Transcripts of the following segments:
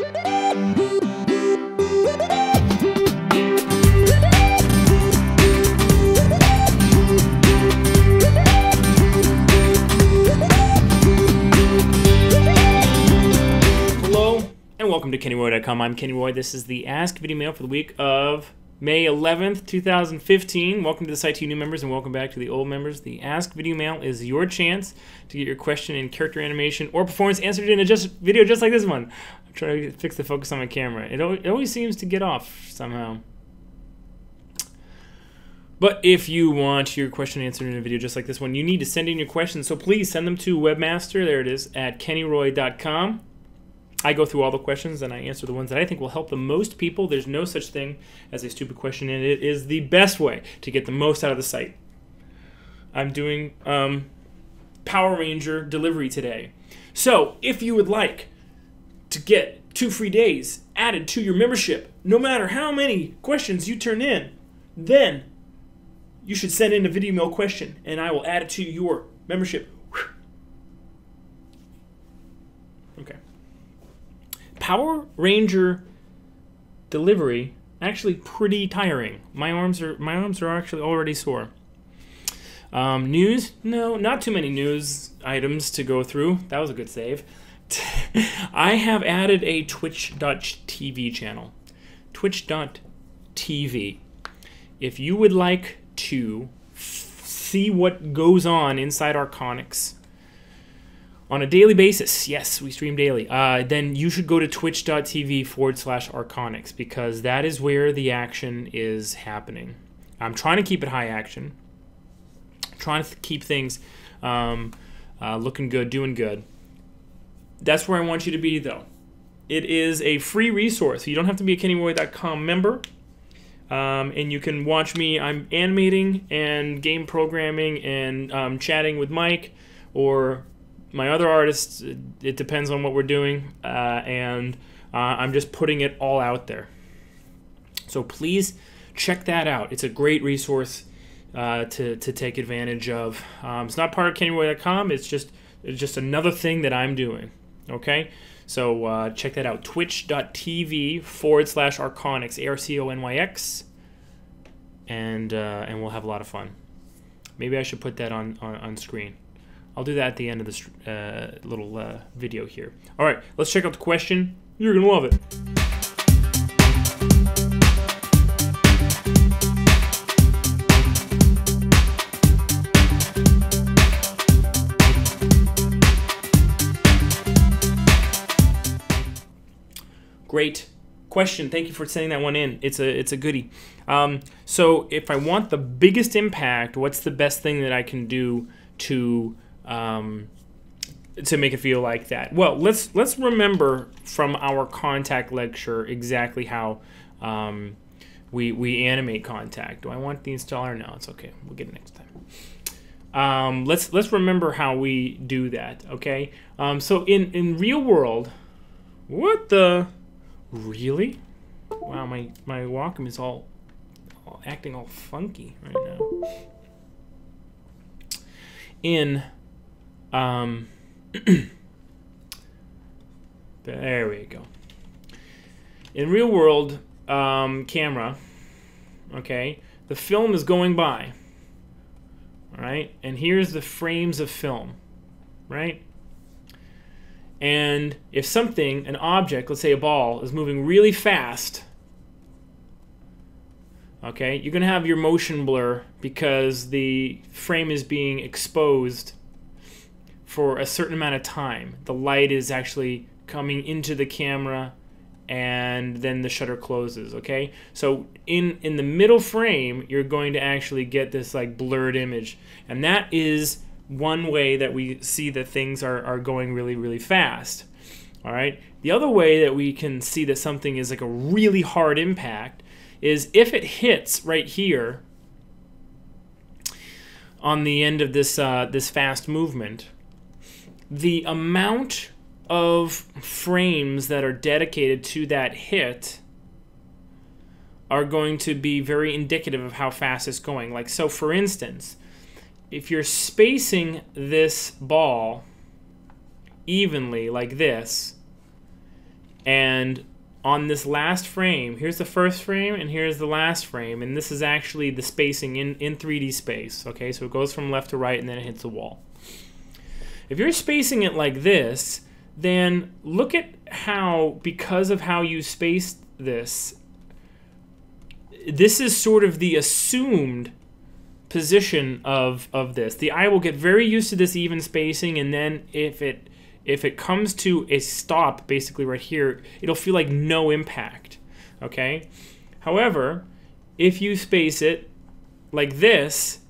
Welcome to KennyRoy.com. I'm Kenny Roy. This is the Ask Video Mail for the week of May 11th, 2015. Welcome to the site to you new members, and welcome back to the old members. The Ask Video Mail is your chance to get your question in character animation or performance answered in a video just like this one. I'm trying to fix the focus on my camera. It always seems to get off somehow. But if you want your question answered in a video just like this one, you need to send in your questions. So please send them to Webmaster, there it is, at KennyRoy.com. I go through all the questions and I answer the ones that I think will help the most people. There's no such thing as a stupid question, and it is the best way to get the most out of the site. I'm doing Power Ranger delivery today. So if you would like to get 2 free days added to your membership, no matter how many questions you turn in, then you should send in a video mail question and I will add it to your membership. Okay. Power Ranger delivery, actually pretty tiring. My arms are actually already sore. News? No, not too many news items to go through. That was a good save. I have added a Twitch.tv channel. Twitch.tv. If you would like to see what goes on inside Arconics on a daily basis, yes, we stream daily, then you should go to twitch.tv/Arconics, because that is where the action is happening. I'm trying to keep it high action, trying to keep things looking good, doing good. That's where I want you to be, though. It is a free resource. You don't have to be a KennyRoy.com member, and you can watch me. I'm animating and game programming and chatting with Mike or my other artists. It depends on what we're doing, and I'm just putting it all out there. So please check that out. It's a great resource to take advantage of. It's not part of KennyRoy.com. It's just another thing that I'm doing. Okay, so check that out. Twitch.tv/Arconics, ARCONYX, and we'll have a lot of fun. Maybe I should put that on screen. I'll do that at the end of this little video here. All right, let's check out the question. You're going to love it. Great question. Thank you for sending that one in. It's a goodie. So if I want the biggest impact, what's the best thing that I can do to make it feel like that? Well, let's remember from our contact lecture exactly how we animate contact. Do I want the installer? No, it's okay. We'll get it next time. Let's remember how we do that. Okay. So in real world, what the really? Wow, my Wacom is all acting all funky right now. In there we go. In real world camera, okay, the film is going by, all right, and here's the frames of film, right? And if something, an object, let's say a ball, is moving really fast, okay, you're going to have your motion blur because the frame is being exposed for a certain amount of time. The light is actually coming into the camera and then the shutter closes, okay? So in the middle frame, you're going to actually get this like blurred image. And that is one way that we see that things are going really, really fast, all right? The other way that we can see that something is like a really hard impact is if it hits right here on the end of this this fast movement, the amount of frames that are dedicated to that hit are going to be very indicative of how fast it's going. Like, so for instance, if you're spacing this ball evenly like this, And on this last frame, here's the first frame and here's the last frame, and this is actually the spacing in 3D space. Okay, so it goes from left to right and then it hits the wall. If you're spacing it like this, then look at how, because of how you spaced this, this is sort of the assumed position of this. The eye will get very used to this even spacing, and then if it comes to a stop, basically right here, it'll feel like no impact, okay? However, if you space it like this,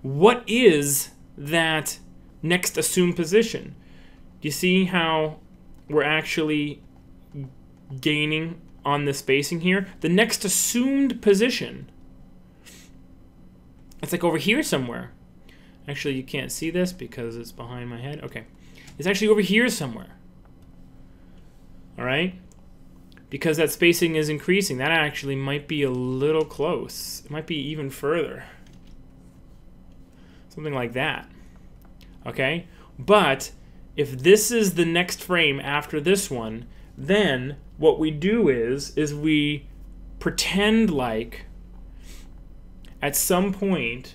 what is that next assumed position? Do you see how we're actually gaining on the spacing here? The next assumed position, it's like over here somewhere. Actually, you can't see this because it's behind my head. Okay. It's actually over here somewhere. All right? Because that spacing is increasing. That actually might be a little close. It might be even further. Something like that. Okay? But if this is the next frame after this one, then what we do is we pretend like at some point,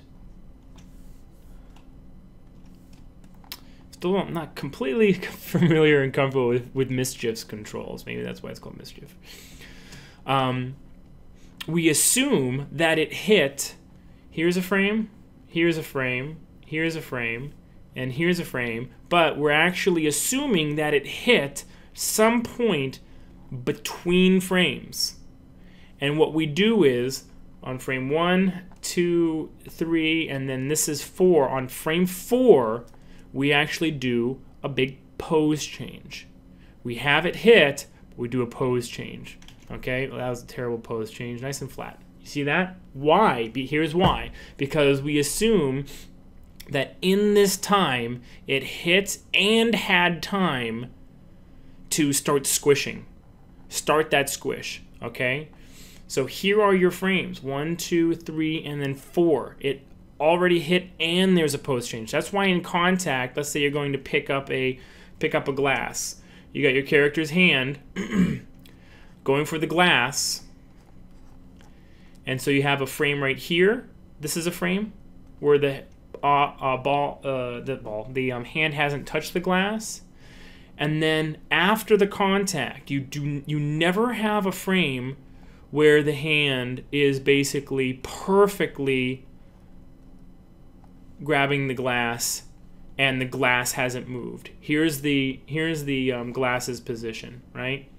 still I'm not completely familiar and comfortable with Mischief's controls. Maybe that's why it's called Mischief. We assume that it hit, here's a frame, here's a frame, here's a frame, and here's a frame, but we're actually assuming that it hit some point between frames. And what we do is, on frame 1, 2, 3, and then this is 4, on frame 4, we actually do a big pose change. We have it hit, but we do a pose change. Okay, well, that was a terrible pose change, nice and flat. You see that? Why? Here's why. Because we assume that in this time, it hit and had time to start squishing. Start that squish, okay? So here are your frames, 1, 2, 3, and then 4. It already hit and there's a pose change. That's why in contact, let's say you're going to pick up a glass. You got your character's hand going for the glass, and so you have a frame right here. This is a frame where the hand hasn't touched the glass, and then after the contact, you never have a frame where the hand is basically perfectly grabbing the glass and the glass hasn't moved. Here's the glass's position, right?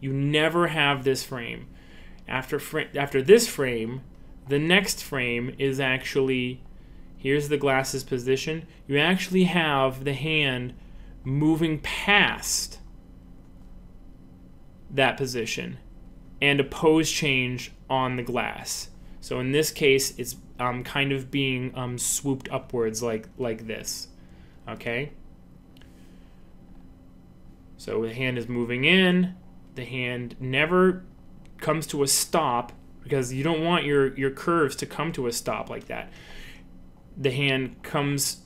You never have this frame. After this frame, the next frame is actually, here's the glass's position. You actually have the hand moving past that position and a pose change on the glass. So in this case, it's kind of being swooped upwards like this. Okay? So the hand is moving in. The hand never comes to a stop because you don't want your curves to come to a stop like that. The hand comes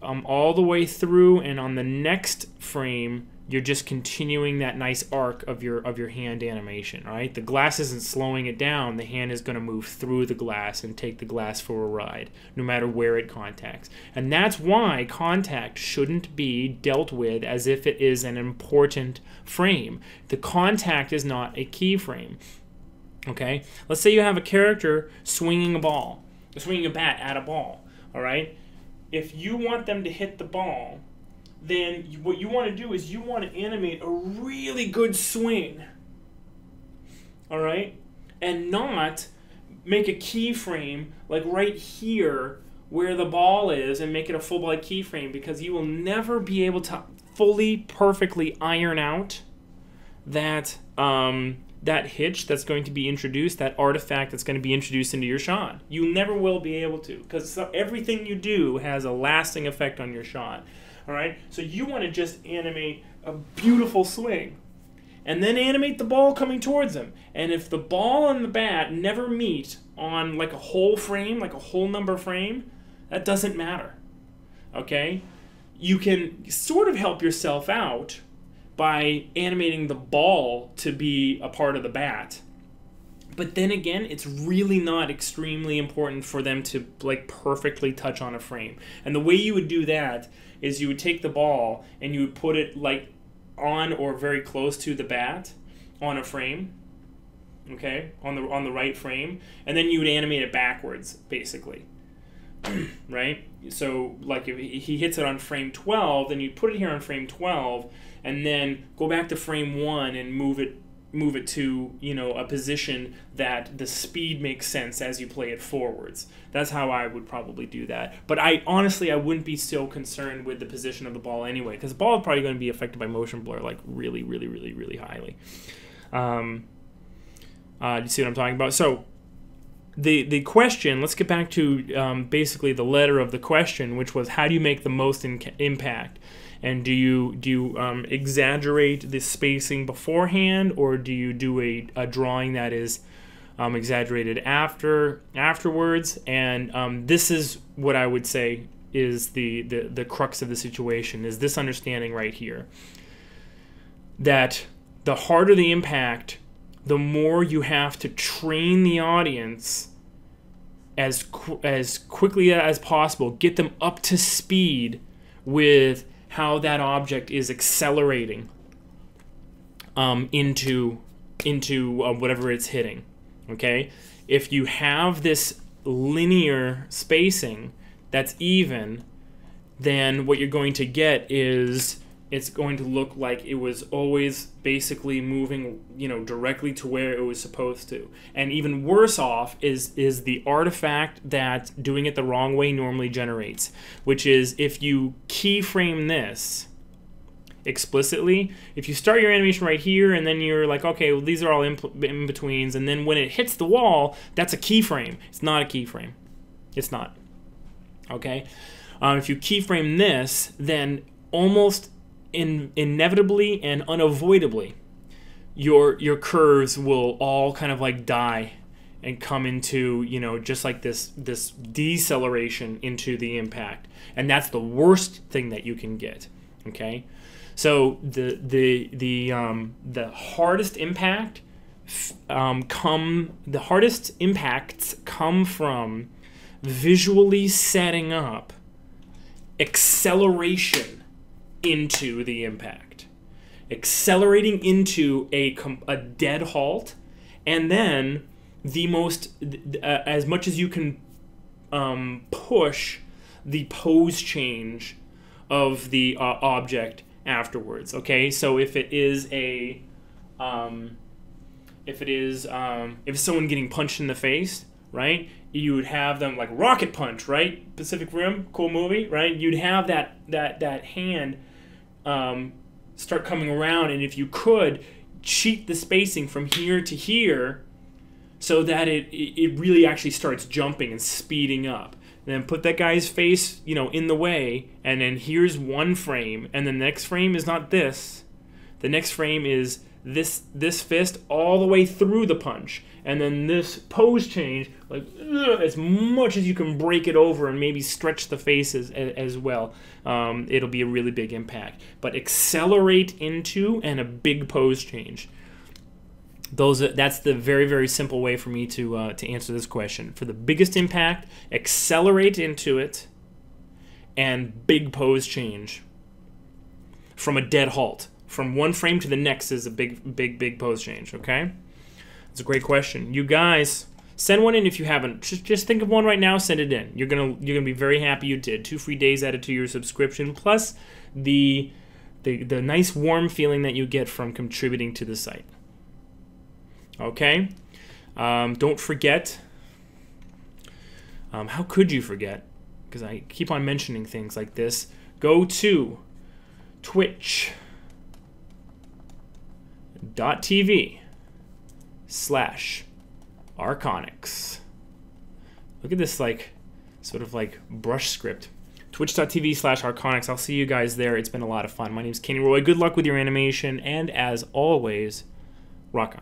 all the way through, and on the next frame, you're just continuing that nice arc of your hand animation, right? The glass isn't slowing it down. The hand is going to move through the glass and take the glass for a ride, no matter where it contacts. And that's why contact shouldn't be dealt with as if it is an important frame. The contact is not a keyframe, okay? Let's say you have a character swinging a bat at a ball, all right? If you want them to hit the ball, then what you want to do is you want to animate a really good swing, all right? And not make a keyframe like right here where the ball is and make it a full body keyframe, because you will never be able to fully, perfectly iron out that that hitch that's going to be introduced, that artifact that's going to be introduced into your shot. You never will be able to, because everything you do has a lasting effect on your shot. All right, so you want to just animate a beautiful swing, and then animate the ball coming towards them. And if the ball and the bat never meet on like a whole frame, like a whole number frame, that doesn't matter. Okay, you can sort of help yourself out by animating the ball to be a part of the bat. But then again, it's really not extremely important for them to like perfectly touch on a frame. And the way you would do that is you would take the ball and you would put it like on or very close to the bat on a frame, okay, on the right frame, and then you would animate it backwards, basically, right? So like if he hits it on frame 12, then you put it here on frame 12, and then go back to frame 1 and move it to, you know, a position that the speed makes sense as you play it forwards. That's how I would probably do that. But I honestly wouldn't be so concerned with the position of the ball anyway, because the ball is probably going to be affected by motion blur like really, really, really, really highly. Do you see what I'm talking about? So the question, let's get back to basically the letter of the question, which was how do you make the most impact? And do you exaggerate the spacing beforehand, or do you do a drawing that is exaggerated afterwards? And this is what I would say is the crux of the situation, is this understanding right here, that the harder the impact, the more you have to train the audience as quickly as possible, get them up to speed with how that object is accelerating into whatever it's hitting. Okay, if you have this linear spacing that's even, then what you're going to get is it's going to look like it was always basically moving, you know, directly to where it was supposed to. And even worse off is the artifact that doing it the wrong way normally generates, which is if you keyframe this explicitly, if you start your animation right here and then you're like, okay, well, these are all in-betweens, and then when it hits the wall, that's a keyframe. It's not a keyframe. It's not. Okay? If you keyframe this, then almost inevitably and unavoidably your curves will all kind of like die and come into, you know, just like this deceleration into the impact, and that's the worst thing that you can get. Okay, so the hardest impact the hardest impacts come from visually setting up acceleration into the impact, accelerating into a dead halt, and then the most as much as you can push the pose change of the object afterwards. Okay, so if it is a if someone getting punched in the face, right, you would have them like rocket punch, right? Pacific Rim, cool movie, right? You'd have that hand start coming around, and if you could cheat the spacing from here to here so that it really actually starts jumping and speeding up, and then put that guy's face, you know, in the way, and then here's one frame, and the next frame is not this. The next frame is this fist all the way through the punch, and then this pose change, like as much as you can break it over and maybe stretch the face as well. It'll be a really big impact. But accelerate into and a big pose change. That's the very, very simple way for me to answer this question. For the biggest impact, accelerate into it and big pose change from a dead halt. From one frame to the next is a big pose change, okay? It's a great question. You guys, send one in if you haven't. Just think of one right now, send it in. You're gonna be very happy you did. 2 free days added to your subscription, plus the nice warm feeling that you get from contributing to the site. Okay? Don't forget. How could you forget? Because I keep on mentioning things like this. Go to twitch.tv/Archonics. Look at this, like, sort of like brush script. Twitch.tv/Archonics. I'll see you guys there. It's been a lot of fun. My name's Kenny Roy. Good luck with your animation, and as always, rock on.